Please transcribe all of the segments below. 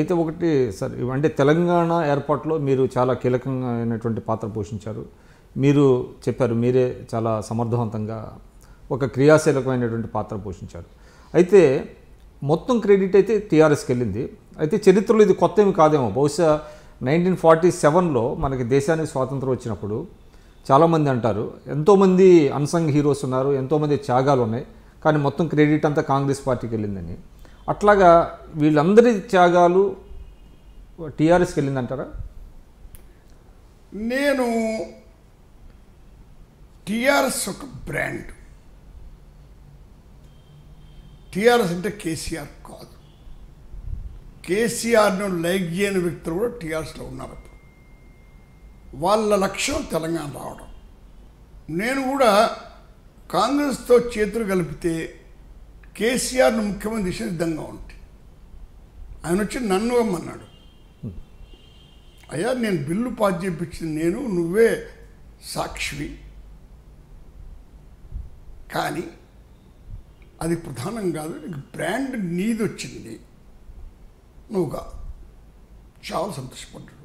అయితే ఒకటి సార్, అంటే తెలంగాణ ఏర్పాటులో మీరు చాలా కీలకమైనటువంటి పాత్ర పోషించారు. మీరు చెప్పారు మీరే చాలా సమర్థవంతంగా ఒక క్రియాశీలకమైనటువంటి పాత్ర పోషించారు. అయితే మొత్తం క్రెడిట్ అయితే టీఆర్ఎస్కి వెళ్ళింది. అయితే చరిత్రలో ఇది కొత్త ఏమి కాదేమో. బహుశా 1947లో మనకి దేశానికి స్వాతంత్రం వచ్చినప్పుడు చాలామంది అంటారు ఎంతోమంది అన్సంగ్ హీరోస్ ఉన్నారు, ఎంతోమంది త్యాగాలు ఉన్నాయి, కానీ మొత్తం క్రెడిట్ అంతా కాంగ్రెస్ పార్టీకి వెళ్ళిందని. అట్లాగా వీళ్ళందరి త్యాగాలు టీఆర్ఎస్కి వెళ్ళిందంటారా? నేను టీఆర్ఎస్ ఒక బ్రాండ్. టీఆర్ఎస్ అంటే కేసీఆర్ కాదు. కేసీఆర్ను లైక్ చేయని వ్యక్తులు కూడా టీఆర్ఎస్లో ఉన్నారు. అప్పుడు వాళ్ళ లక్ష్యం తెలంగాణ రావడం. నేను కూడా కాంగ్రెస్తో చేతులు కలిపితే కేసీఆర్ను ముఖ్యమంత్రి సిద్ధంగా ఉంటే ఆయన వచ్చి నన్ను అమ్మన్నాడు, అయ్యా నేను బిల్లు పాస్ చేయించింది నేను, నువ్వే సాక్షివి, కానీ అది ప్రధానం కాదు, నీకు బ్రాండ్ నీది వచ్చింది, నువ్వుగా చాలా సంతోషపడ్డాడు.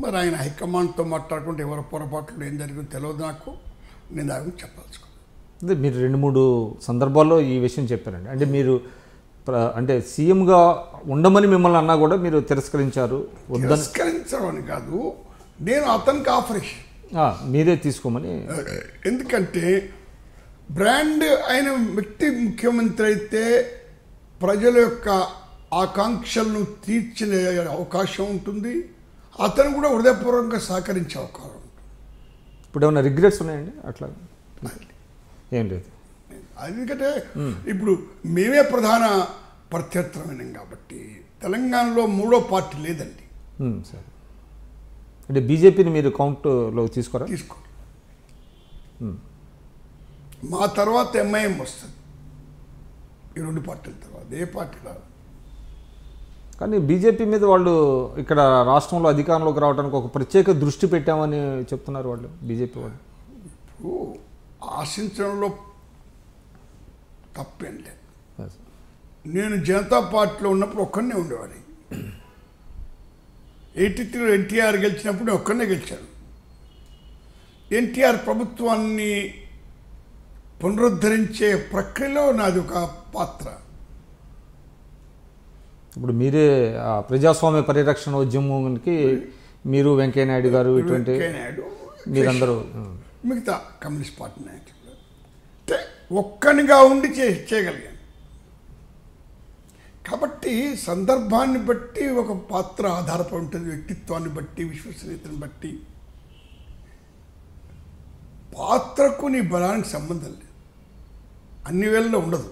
మరి ఆయన హైకమాండ్తో మాట్లాడుకుంటే ఎవరి పొరపాట్లు ఏం జరిగిందో తెలియదు నాకు, నేను దాని గురించి చెప్పాల్సుకున్నాను. అదే మీరు 2-3 సందర్భాల్లో ఈ విషయం చెప్పారండి. అంటే మీరు అంటే సీఎంగా ఉండమని మిమ్మల్ని అన్నా కూడా మీరు తిరస్కరించారు. తిరస్కరించడం అని కాదు, నేను అతనికి ఆఫరేషన్ మీరే తీసుకోమని. ఎందుకంటే బ్రాండ్ అయిన వ్యక్తి ముఖ్యమంత్రి అయితే ప్రజల యొక్క ఆకాంక్షలను తీర్చిన అవకాశం ఉంటుంది, అతను కూడా హృదయపూర్వకంగా సహకరించే అవకాశం ఉంటుంది. ఇప్పుడు ఏమైనా రిగ్రెట్స్ ఉన్నాయండి? అట్లా ఏం లేదు. ఎందుకంటే ఇప్పుడు మేమే ప్రధాన ప్రత్యర్థమైనాం కాబట్టి తెలంగాణలో మూడో పార్టీ లేదండి. సరే, అంటే బీజేపీని మీరు కౌంట్లో తీసుకోరా? తీసుకో. మా తర్వాత ఎంఐఎం వస్తుంది, ఈ 2 పార్టీల తర్వాత ఏ పార్టీ రాదు. కానీ బీజేపీ మీద వాళ్ళు ఇక్కడ రాష్ట్రంలో అధికారంలోకి రావడానికి ఒక ప్రత్యేక దృష్టి పెట్టామని చెప్తున్నారు వాళ్ళు, బీజేపీ వాళ్ళు. ఇప్పుడు ఆశించడంలో తప్పేం లేదు. నేను జనతా పార్టీలో ఉన్నప్పుడు ఒక్కడనే ఉండేవాడిని. 83 ఎన్టీఆర్ గెలిచినప్పుడు నేను ఒక్కడనే గెలిచాను. ఎన్టీఆర్ ప్రభుత్వాన్ని పునరుద్ధరించే ప్రక్రియలో నాది ఒక పాత్ర. ఇప్పుడు మీరే ప్రజాస్వామ్య పరిరక్షణ ఉద్యమానికి మీరు వెంకయ్యనాయుడు గారు ఇటువంటి మీరందరూ మిగతా కమ్యూనిస్ట్ పార్టీ నాయకులు అంటే ఒక్కనిగా ఉండి చేయగలిగాను. కాబట్టి సందర్భాన్ని బట్టి ఒక పాత్ర ఆధారపడి ఉంటుంది, వ్యక్తిత్వాన్ని బట్టి, విశ్వసనీయతను బట్టి. పాత్రకు నీ బలానికి సంబంధం లేదు, అన్ని వేళల్లో ఉండదు.